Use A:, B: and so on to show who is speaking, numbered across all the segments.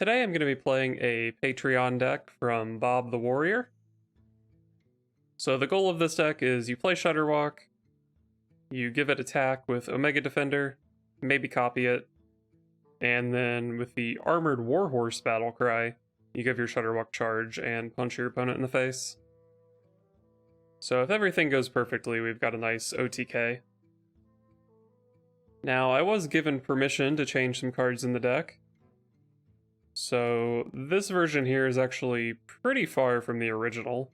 A: Today I'm going to be playing a Patreon deck from Bob the Warrior. So the goal of this deck is you play Shudderwock, you give it attack with Omega Defender, maybe copy it, and then with the Armored Warhorse Battlecry, you give your Shudderwock charge and punch your opponent in the face. So if everything goes perfectly, we've got a nice OTK. Now, I was given permission to change some cards in the deck. So this version here is actually pretty far from the original.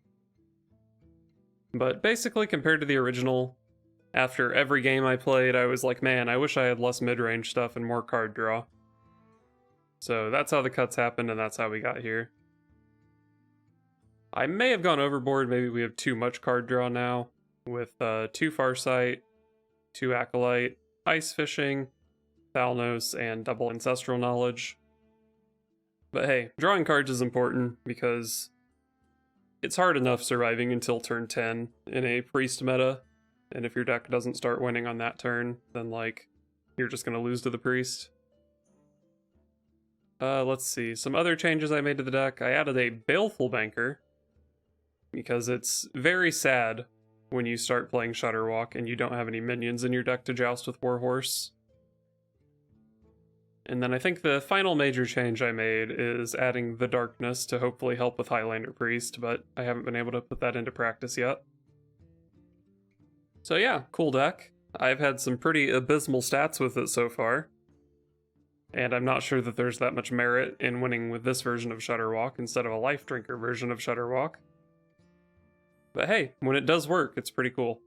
A: But basically, compared to the original, after every game I played, I was like, man, I wish I had less mid-range stuff and more card draw. So that's how the cuts happened, and that's how we got here. I may have gone overboard, maybe we have too much card draw now, with 2 Farsight, 2 Acolyte, Ice Fishing, Thalnos, and double Ancestral Knowledge. But hey, drawing cards is important because it's hard enough surviving until turn 10 in a Priest meta, and if your deck doesn't start winning on that turn, then like, you're just gonna lose to the Priest. Let's see, some other changes I made to the deck. I added a Baleful Banker, because it's very sad when you start playing Shudderwock and you don't have any minions in your deck to joust with Warhorse. And then I think the final major change I made is adding the Darkness to hopefully help with Highlander Priest, but I haven't been able to put that into practice yet. So yeah, cool deck. I've had some pretty abysmal stats with it so far, and I'm not sure that there's that much merit in winning with this version of Shudderwock instead of a Life Drinker version of Shudderwock. But hey, when it does work, it's pretty cool.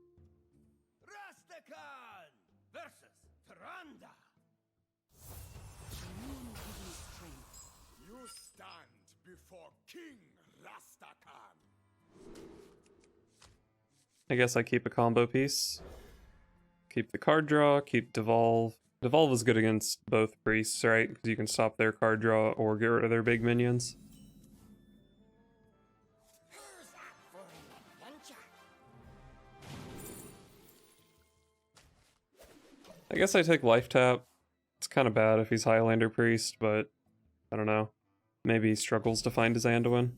A: I guess I keep a combo piece. Keep the card draw, keep Devolve. Devolve is good against both priests, right? Because you can stop their card draw or get rid of their big minions. I guess I take Life Tap. It's kind of bad if he's Highlander Priest, but I don't know. Maybe he struggles to find his Anduin.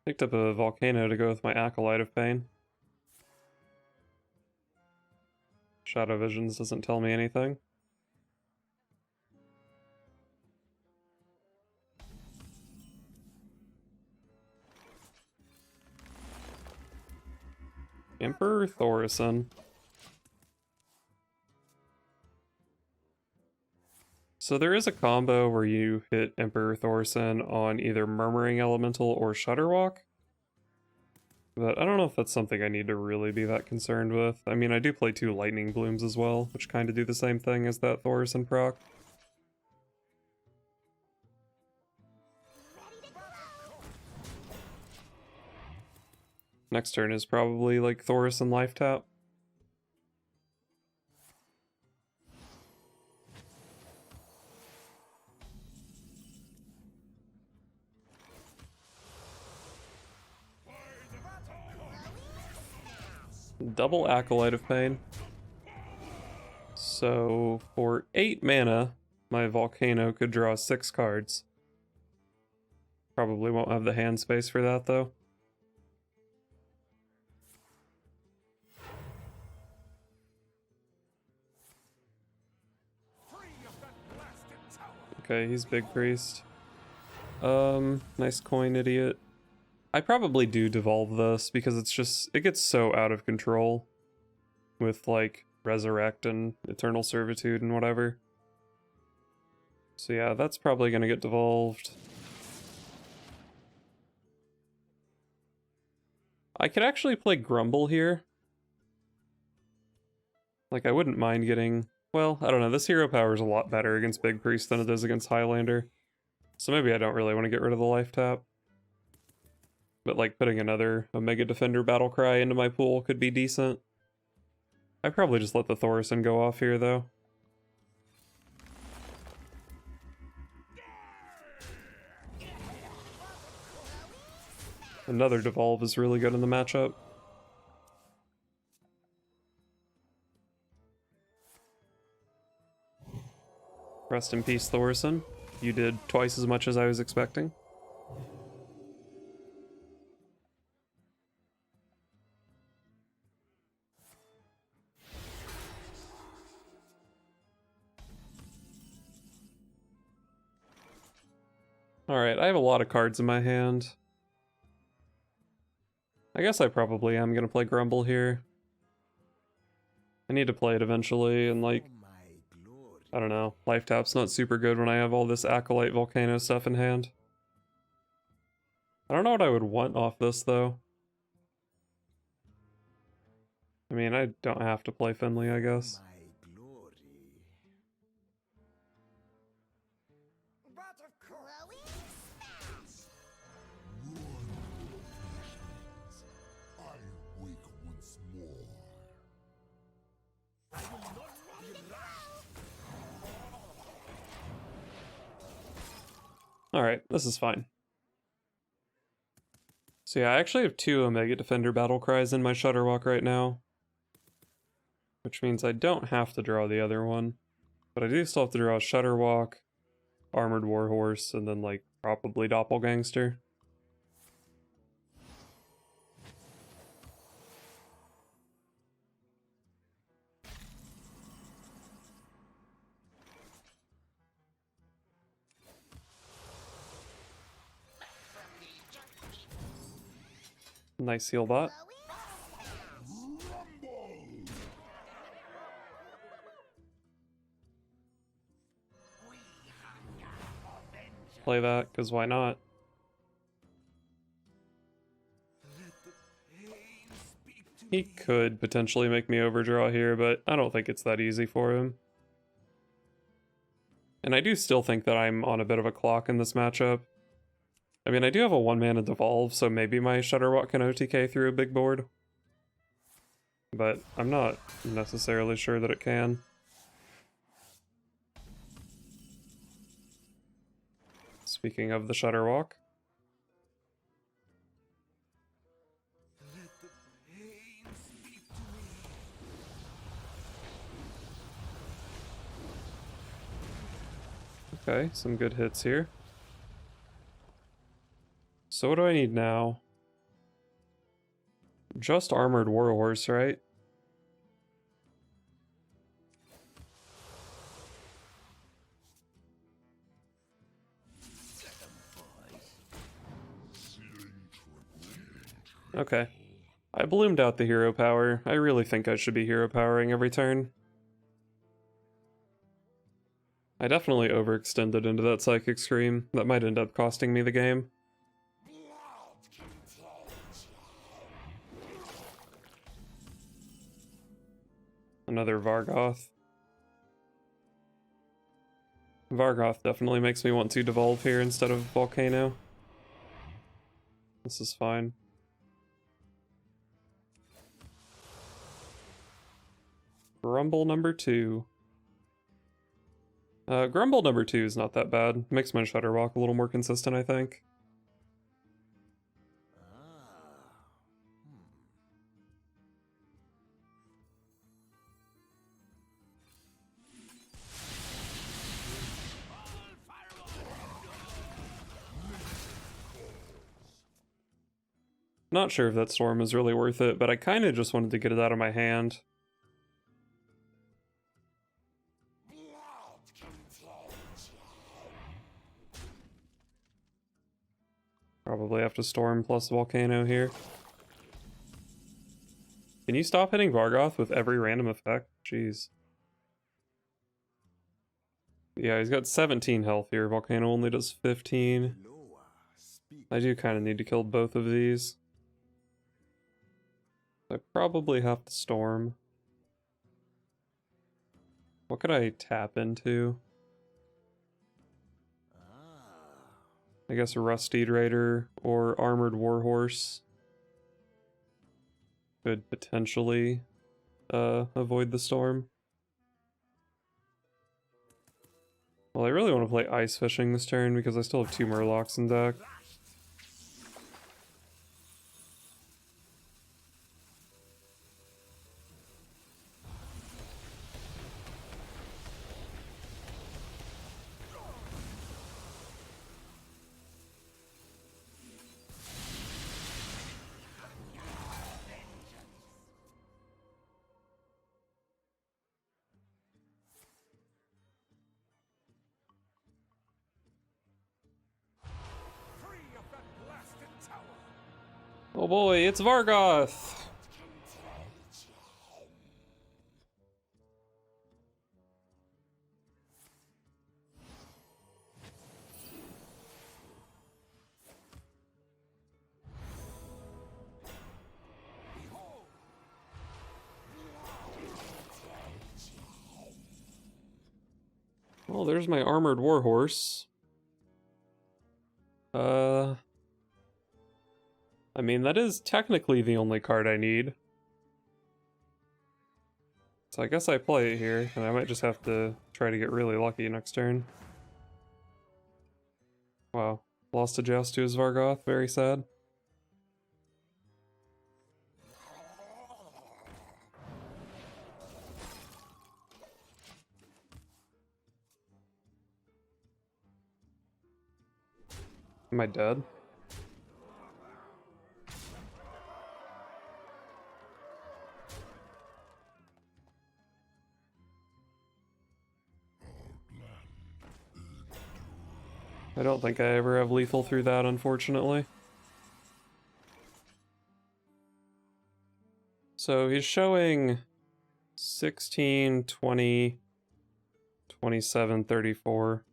A: Picked up a Volcano to go with my Acolyte of Pain. Shadow Visions doesn't tell me anything. Emperor Thaurissan. So there is a combo where you hit Emperor Thaurissan on either Murmuring Elemental or Shudderwock, but I don't know if that's something I need to really be that concerned with. I mean, I do play 2 Lightning Blooms as well, which kind of do the same thing as that Thaurissan proc. Next turn is probably like Thaurissan Life Tap. Double Acolyte of Pain. So for 8 mana, my Volcano could draw 6 cards. Probably won't have the hand space for that though. Okay, he's Big Priest. Nice coin, idiot. I probably do devolve this because it gets so out of control with like Resurrect and Eternal Servitude and whatever. So yeah, that's probably gonna get devolved. I could actually play Grumble here. Like, I wouldn't mind getting... Well, I don't know, this hero power is a lot better against Big Priest than it is against Highlander. So maybe I don't really want to get rid of the Life Tap. But like putting another Omega Defender Battlecry into my pool could be decent. I'd probably just let the Thaurissan go off here though. Another Devolve is really good in the matchup. Rest in peace, Thorson. You did twice as much as I was expecting. Alright, I have a lot of cards in my hand. I guess I probably am gonna play Grumble here. I need to play it eventually, and like, I don't know, Life Tap's not super good when I have all this Acolyte Volcano stuff in hand. I don't know what I would want off this, though. I mean, I don't have to play Finley, I guess. Alright, this is fine. So yeah, I actually have 2 Omega Defender battle cries in my Shudderwock right now. Which means I don't have to draw the other one. But I do still have to draw Shudderwock, Armored Warhorse, and then like probably Doppelgangster. Nice heal bot. Play that, because why not? He could potentially make me overdraw here, but I don't think it's that easy for him. And I do still think that I'm on a bit of a clock in this matchup. I mean, I do have a 1-mana Devolve, so maybe my Shudderwock can OTK through a big board. But I'm not necessarily sure that it can. Speaking of the Shudderwock. Okay, some good hits here. So what do I need now? Just Armored Warhorse, right? Okay. I bloomed out the hero power. I really think I should be hero powering every turn. I definitely overextended into that Psychic Scream. That might end up costing me the game. Another Vargoth. Vargoth definitely makes me want to devolve here instead of Volcano. This is fine. Grumble number 2. Grumble number 2 is not that bad. Makes my Shudderwock a little more consistent, I think. Not sure if that storm is really worth it, but I kind of just wanted to get it out of my hand. Probably have to storm plus Volcano here. Can you stop hitting Vargoth with every random effect? Jeez. Yeah, he's got 17 health here. Volcano only does 15. I do kind of need to kill both of these. I probably have to storm. What could I tap into? I guess a Rusted Raider or Armored Warhorse could potentially avoid the storm. Well, I really want to play Ice Fishing this turn because I still have 2 Murlocs in deck. Oh boy, it's Vargoth! Well, there's my armored warhorse. I mean, that is technically the only card I need. So I guess I play it here, and I might just have to try to get really lucky next turn. Wow. Lost a joust to his Vargoth, very sad. Am I dead? I don't think I ever have lethal through that, unfortunately. So he's showing 16, 20, 27, 34.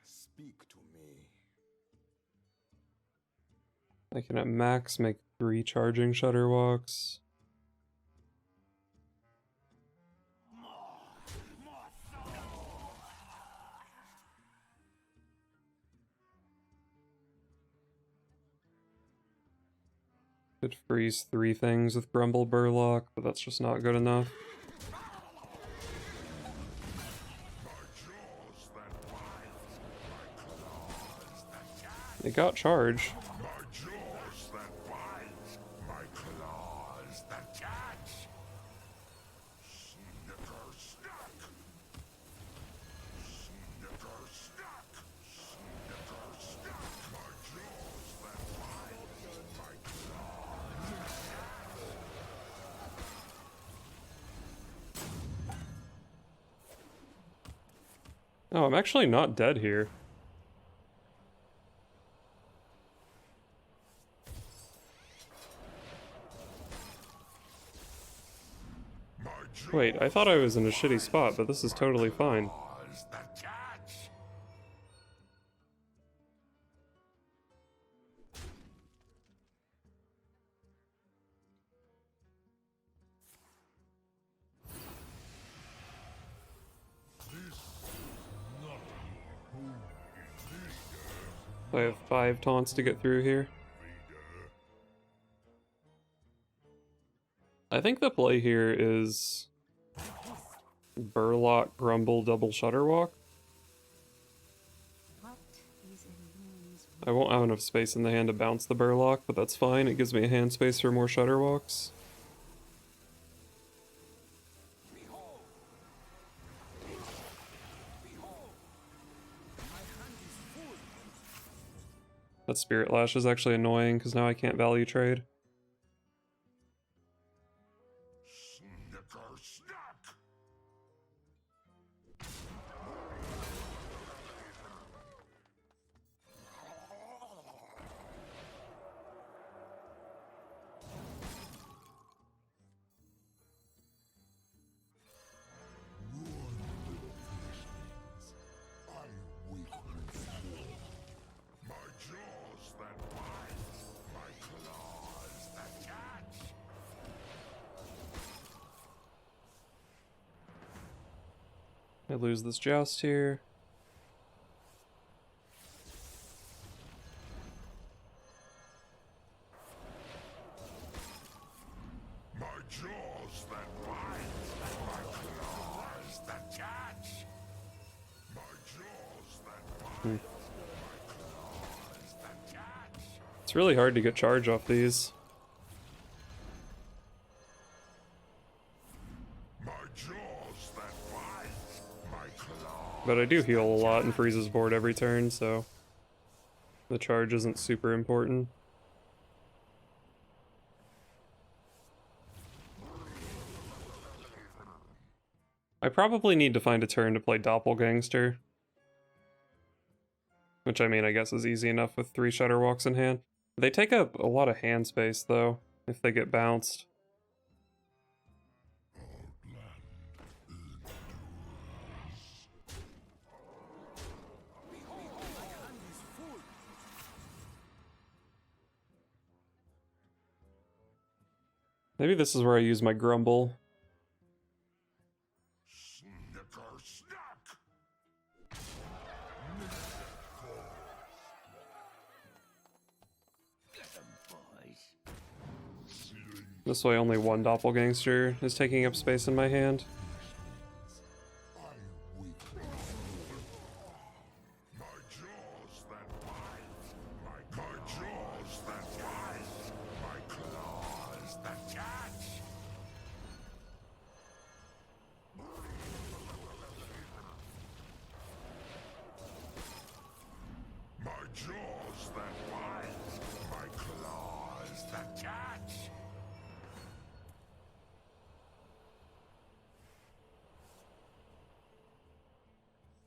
B: Speak to me.
A: I can at max make 3 charging Shudderwocks. Could freeze 3 things with Grumble Burlock, but that's just not good enough. It got charge. Oh, I'm actually not dead here. Wait, I thought I was in a shitty spot, but this is totally fine. I have 5 taunts to get through here. I think the play here is Burlock, Grumble, double Shudderwalk. I won't have enough space in the hand to bounce the Burlock, but that's fine. It gives me a hand space for more Shudderwalks. That Spirit Lash is actually annoying, because now I can't value trade. I lose this joust here.
B: My jaws that bite, my claws that catch. My jaws that bite, my claws that catch.
A: It's really hard to get charge off these. But I do heal a lot and freeze his board every turn, so the charge isn't super important. I probably need to find a turn to play Doppelgangster. Which, I mean, I guess is easy enough with 3 Shudderwalks in hand. They take up a lot of hand space, though, if they get bounced. Maybe this is where I use my grumble.
B: Snicker snack.
A: This way only one doppelgangster is taking up space in my hand.
B: My jaws that bite. My jaws that bite. My claws that catch. My jaws that bite. My claws that catch.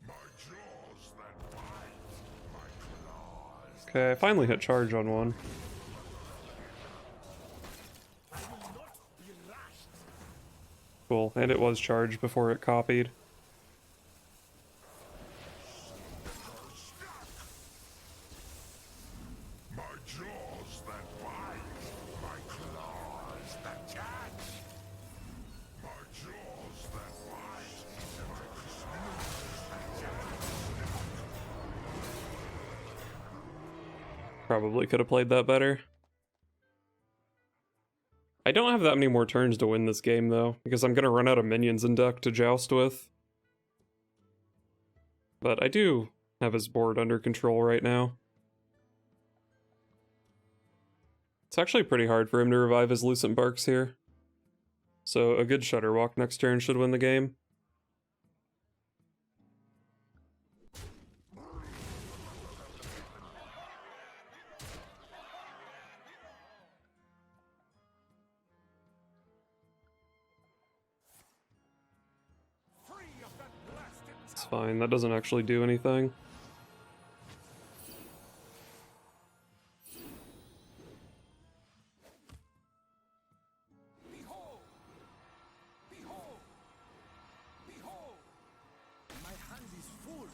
B: My jaws that bite. My claws.
A: Okay, I finally hit charge on one. Cool, and it was charged before it copied.
B: My jaws that bite. My claws that catch. My jaws that bite. My claws that catch.
A: Probably could have played that better. I don't have that many more turns to win this game, though, because I'm gonna run out of minions in deck to joust with. But I do have his board under control right now. It's actually pretty hard for him to revive his Lucent Barks here. So a good Shudderwock next turn should win the game. It's fine, that doesn't actually do anything.
C: Behold! Behold! Behold! My hand is full.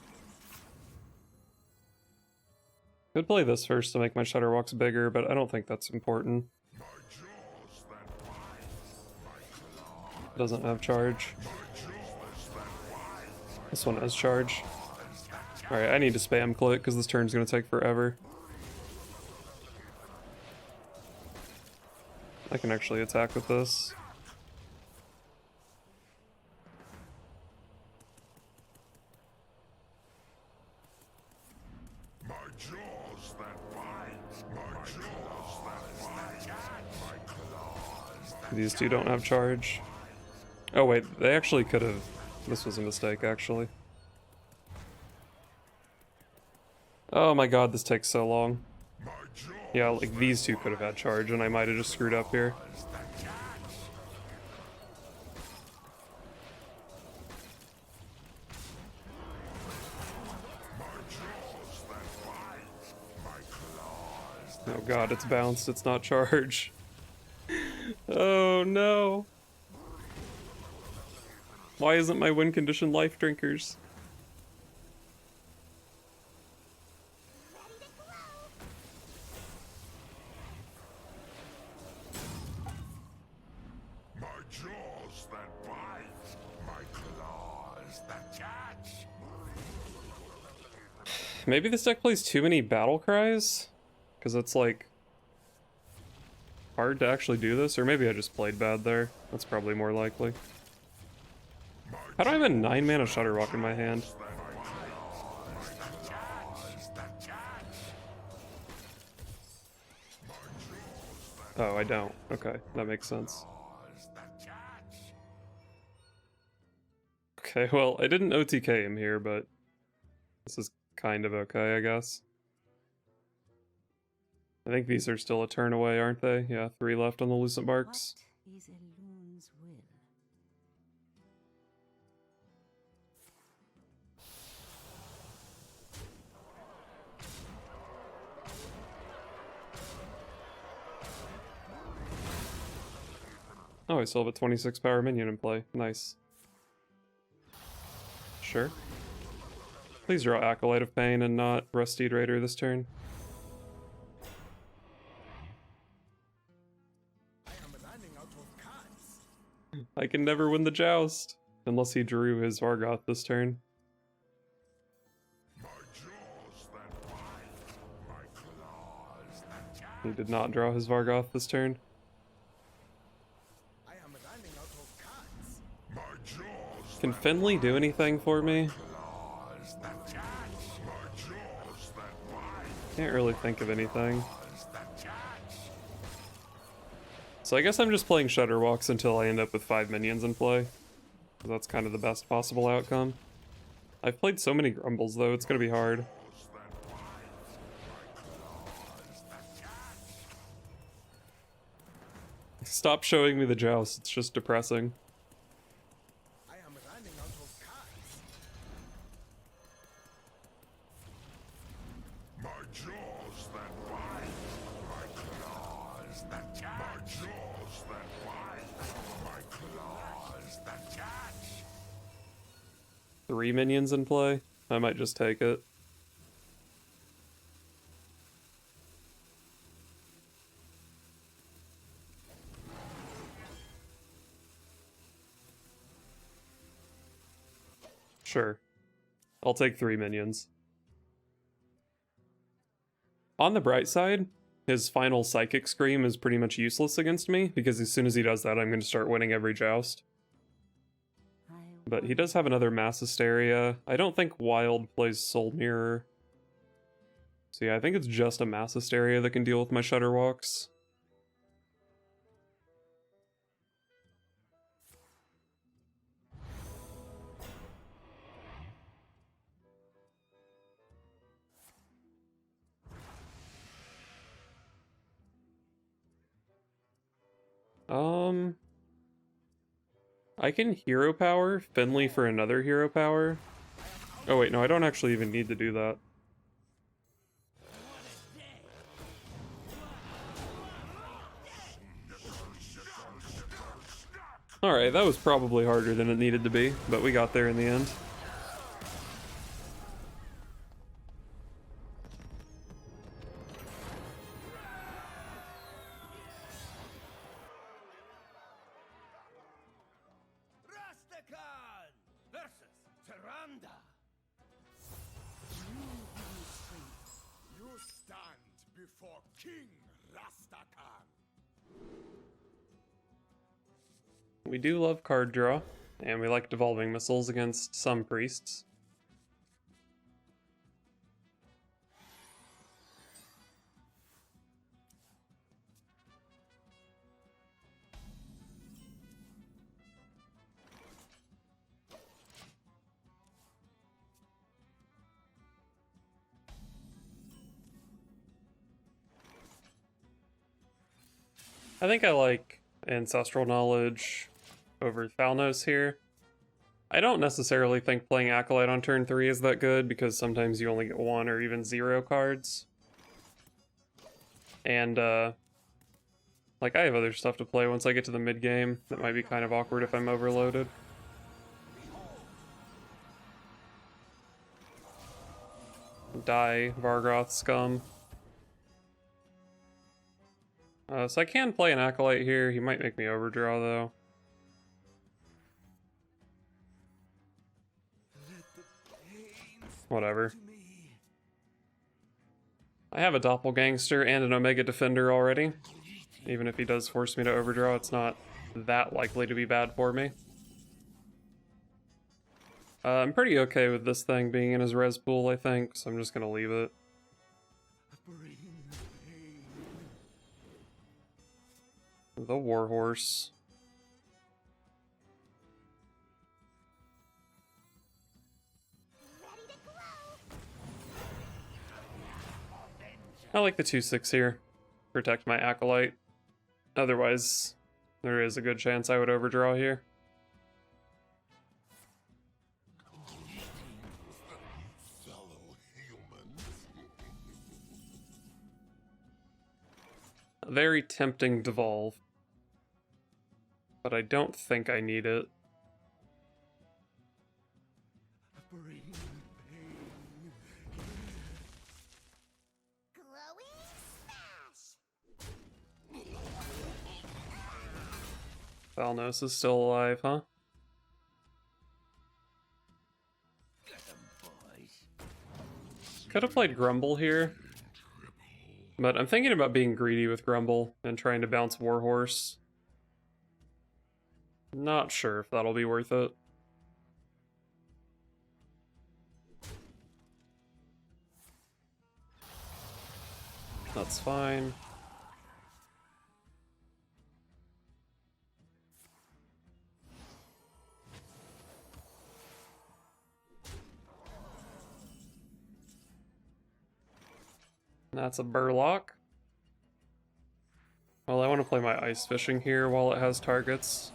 A: Could play this first to make my Shudderwocks bigger, but I don't think that's important.
B: My jaws that bite. My claws.
A: Doesn't have charge.
B: My jaws that bite.
A: This one has charge. Alright, I need to spam click because this turn's gonna take forever. I can actually attack with this.
B: My jaws that bite. My jaws that bite. My claws that
A: These two don't have charge. Oh wait, they actually could have... This was a mistake, actually. Oh my god, this takes so long.
B: My jaws
A: Yeah, like these two could have had charge and I might have just screwed up here.
B: that catch. My jaws that bite. My claws.
A: Oh god, it's bounced, it's not charge. Oh no. Why isn't my win condition life drinkers?
B: My jaws that bite. My claws that catch.
A: Maybe this deck plays too many battle cries? Because it's like... hard to actually do this, or maybe I just played bad there. That's probably more likely. How do I have a 9 mana Shudderwock in my hand? Oh, I don't. Okay, that makes sense. Okay, well, I didn't OTK him here, but this is kind of okay, I guess. I think these are still a turn away, aren't they? Yeah, 3 left on the Lucent Barks.
D: What is Elun's will?
A: Oh, I still have a 26 power minion in play. Nice. Sure. Please draw Acolyte of Pain and not Rusted Raider this turn.
C: I am running out of cards.
A: I can never win the joust. Unless he drew his Vargoth this turn.
B: My jaws that bite, my claws that jab.
A: He did not draw his Vargoth this turn.
C: I am running out of cards.
B: My jaws
A: Can Finley do anything for me?
B: claws that jab. My jaws that bite,
A: Can't really think of anything.
B: claws that jab.
A: So I guess I'm just playing Shudderwocks until I end up with 5 minions in play. 'Cause that's kind of the best possible outcome. I've played so many Grumbles though, it's gonna be hard. Stop showing me the joust, it's just depressing.
C: I am running out of cards.
B: My jaws that bite, my claws that jab. My jaws that bite, my claws that jab.
A: 3 minions in play? I might just take it. Sure. I'll take 3 minions. On the bright side, his final Psychic Scream is pretty much useless against me, because as soon as he does that, I'm going to start winning every joust. But he does have another Mass Hysteria. I don't think Wild plays Soul Mirror. So yeah, I think it's just a Mass Hysteria that can deal with my Shudderwocks. I can Hero Power Finley for another Hero Power. Oh wait, no, I don't actually even need to do that. Alright, that was probably harder than it needed to be, but we got there in the end.
C: Rastakan versus Tyrande. You stand before King Rastakan.
A: We do love card draw, and we like devolving missiles against some priests. I think I like Ancestral Knowledge over Thalnos here. I don't necessarily think playing Acolyte on turn 3 is that good, because sometimes you only get 1 or even 0 cards. And, like, I have other stuff to play once I get to the mid-game that might be kind of awkward if I'm overloaded. Die, Vargoth scum. So I can play an Acolyte here. He might make me overdraw, though. Whatever. I have a Doppelgangster and an Omega Defender already. Even if he does force me to overdraw, it's not that likely to be bad for me. I'm pretty okay with this thing being in his res pool, I think, so I'm just gonna leave it. The Warhorse. I like the 2/6 here. Protect my Acolyte. Otherwise, there is a good chance I would overdraw here.
B: Fellow humans.
A: A very tempting devolve. but I don't think I need it.
C: Bring pain.
E: Glowing smash!
A: Thalnos is still alive, huh? Could have played Grumble here, but I'm thinking about being greedy with Grumble and trying to bounce Warhorse. Not sure if that'll be worth it. That's fine. That's a Burlock. Well, I want to play my ice fishing here while it has targets.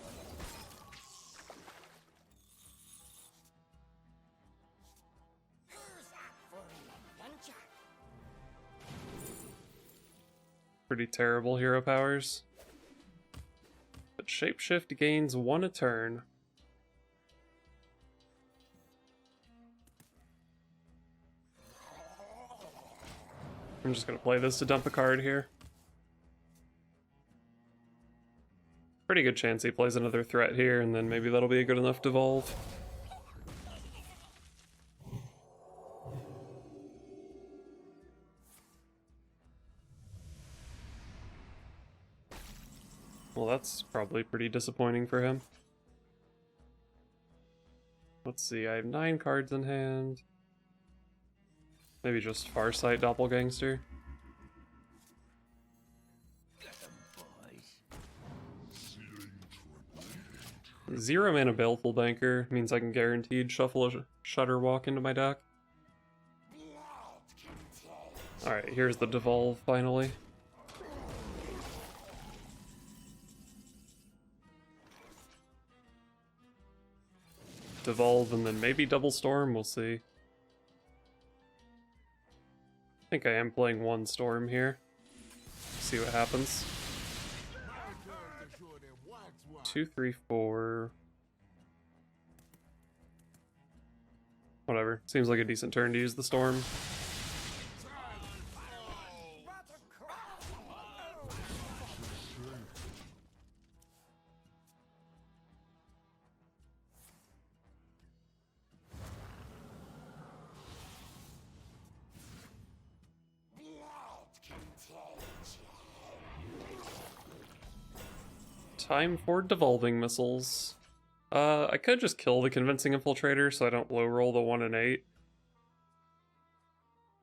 E: Who's up for an adventure?
A: Pretty terrible hero powers. But Shapeshift gains 1 a turn. I'm just gonna play this to dump a card here. Pretty good chance he plays another threat here, and then maybe that'll be a good enough devolve. Well, that's probably pretty disappointing for him. Let's see, I have 9 cards in hand. Maybe just Farsight Doppelgangster. Zero mana Baleful Banker means I can guaranteed shuffle a Shudderwock into my deck. Alright, here's the devolve finally. Devolve and then maybe Double Storm, we'll see. I think I am playing 1 Storm here. See what happens. 2, 3, 4. Whatever. Seems like a decent turn to use the Storm. Time for devolving missiles. I could just kill the Convincing Infiltrator so I don't low roll the 1 and 8.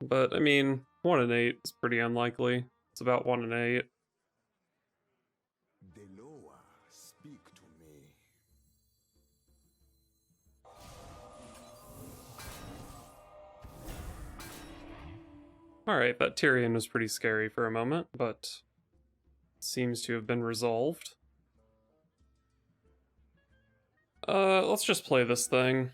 A: But, I mean, 1 and 8 is pretty unlikely. It's about 1 and 8.
C: Deloa, speak to me.
A: Alright, that Tyrion was pretty scary for a moment, but seems to have been resolved. Let's just play this thing.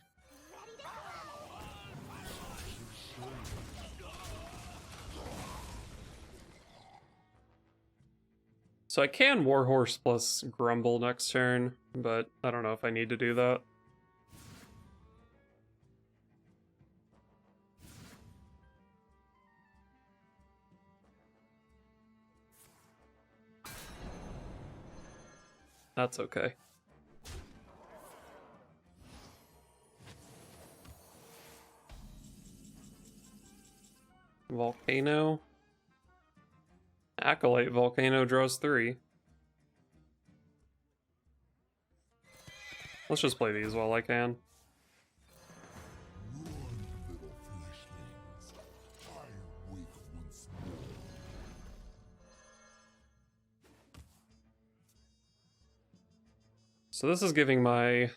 A: So I can Warhorse plus Grumble next turn, but I don't know if I need to do that. That's okay. Volcano. Acolyte Volcano draws 3. Let's just play these while I can.
B: Run, little fleshlings. I wake once more.
A: So this is giving my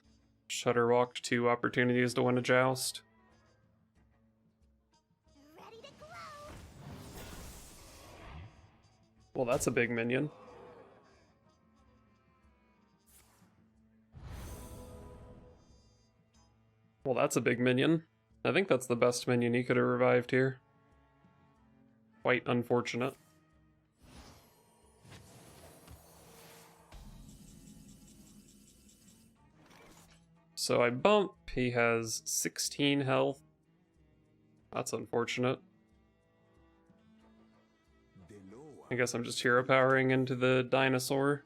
A: Shudderwock 2 opportunities to win a joust.
E: Ready to glow!
A: Well, that's a big minion. Well, that's a big minion. I think that's the best minion he could have revived here. Quite unfortunate. So I bump, he has 16 health. That's unfortunate. I guess I'm just hero powering into the dinosaur.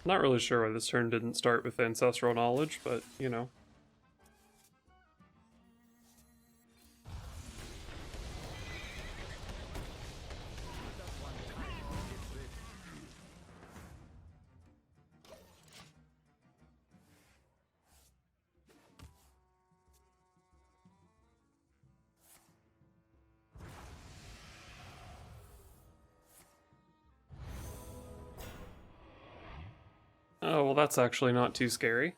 A: Not really sure why this turn didn't start with Ancestral Knowledge, but, you know. Oh, well that's actually not too scary.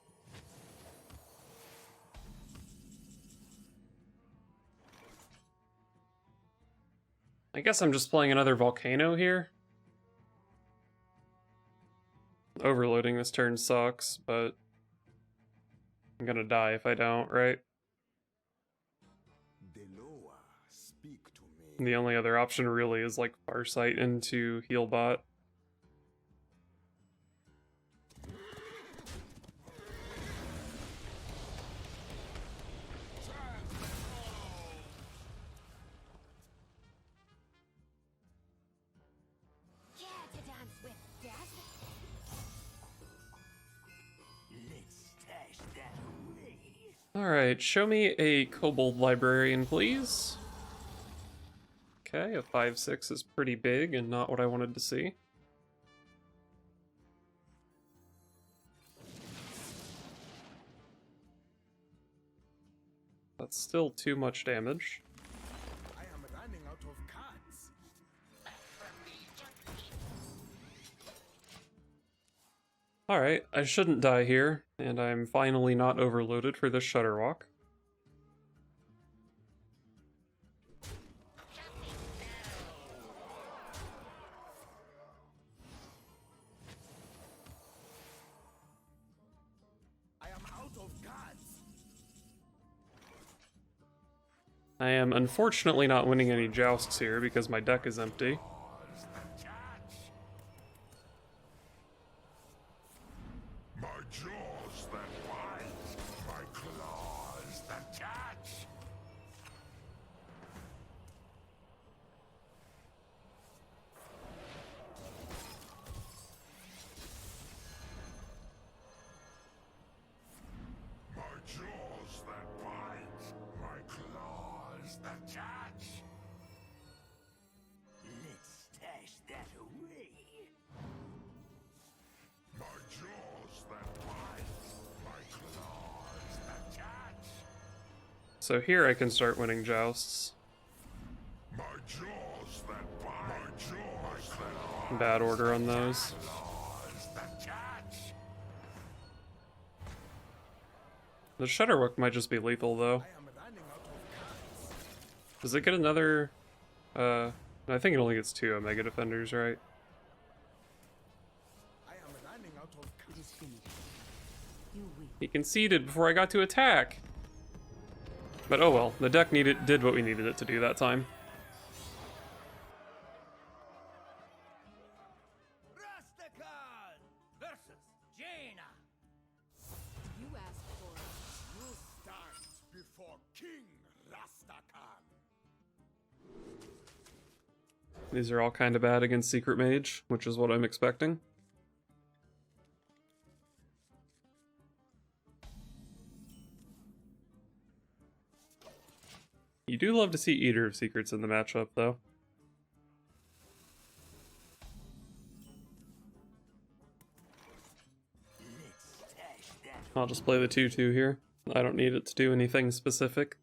A: I guess I'm just playing another Volcano here. Overloading this turn sucks, but I'm gonna die if I don't, right?
C: Speak to me.
A: And the only other option really is like Farsight into Healbot.
E: Care to dance with death?
B: Let's stash that away.
A: Alright, show me a Kobold Librarian, please. Okay, a 5/6 is pretty big and not what I wanted to see. That's still too much damage.
C: I am running out of cards.
A: Alright, I shouldn't die here, and I'm finally not overloaded for this Shudderwock.
C: I am out of cards.
A: I am unfortunately not winning any jousts here because my deck is empty.
B: My jaws that bite, my claws that catch. My jaws that bite, my claws that catch. Let's stash that away. My jaws that bite, my claws that catch.
A: So here I can start winning jousts.
B: My jaws that bite, my jaws that bite,
A: Bad order on those.
B: claws that catch.
A: The Shudderwock might just be lethal though.
C: I am running out of cards.
A: Does it get another... I think it only gets 2 Omega Defenders, right?
C: I am running out of
D: It
C: cards.
D: is finished. You win.
A: He conceded before I got to attack! But oh well, the deck did what we needed it to do that time.
C: Rusticon versus Jaina.
D: You asked for it.
C: You stand before King Rusticon.
A: These are all kind of bad against Secret Mage, which is what I'm expecting. You do love to see Eater of Secrets in the matchup, though. I'll just play the 2/2 here. I don't need it to do anything specific.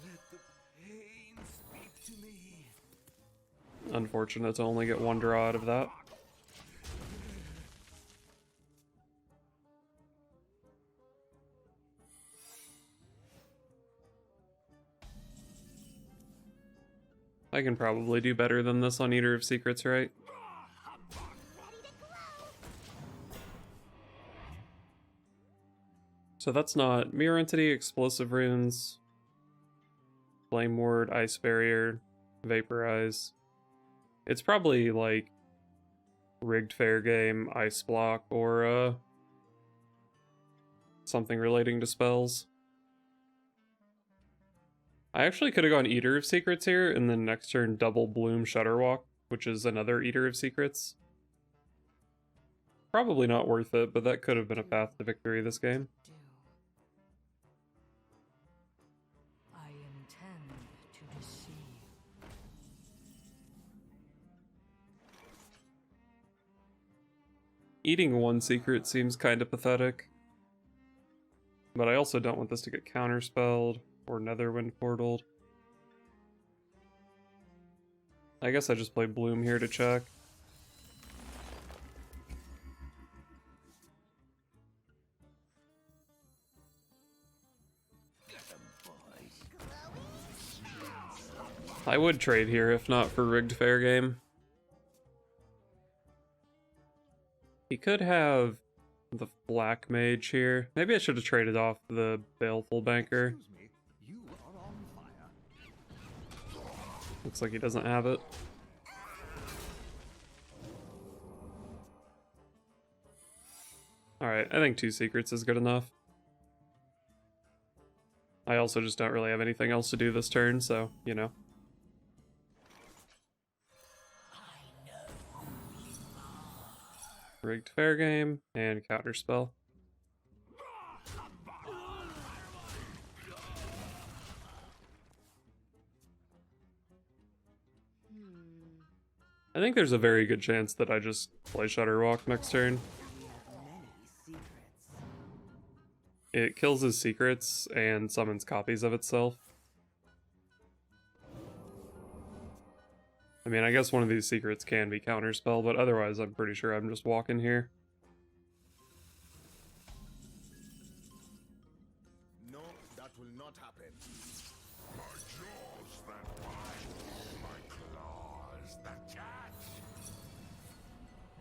C: Let the pain speak to me.
A: Unfortunate to only get 1 draw out of that. I can probably do better than this on Eater of Secrets, right? So that's not Mirror Entity, Explosive Runes, Flame Ward, Ice Barrier, Vaporize. It's probably like Rigged Fair Game, Ice Block, or something relating to spells. I actually could have gone Eater of Secrets here, and then next turn double Bloom Shudderwalk, which is another Eater of Secrets. Probably not worth it, but that could have been a path to victory this game.
D: Do. I intend to deceive.
A: Eating one secret seems kind of pathetic. But I also don't want this to get counterspelled or Netherwind portaled. I guess I just play Bloom here to check. I would trade here if not for Rigged Fair Game. He could have the Black Mage here. Maybe I should have traded off the Baleful Banker.
C: Excuse me, you are on fire.
A: Looks like he doesn't have it. Alright, I think 2 secrets is good enough. I also just don't really have anything else to do this turn, so, you know. Rigged Fair Game, and Counterspell. I think there's a very good chance that I just play Shudderwalk next turn.
C: Many secrets.
A: It kills his secrets and summons copies of itself. I mean, I guess one of these secrets can be Counterspell, but otherwise I'm pretty sure I'm just walking here.
B: No, that will not happen. My jaws that bite, my claws that catch.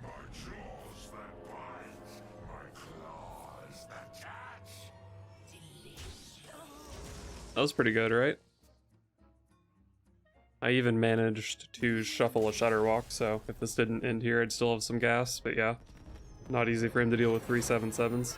B: My jaws that bite, my claws that catch.
A: That was pretty good, right? I even managed to shuffle a Shudderwalk, so if this didn't end here, I'd still have some gas, but yeah. Not easy for him to deal with 3/7/7s.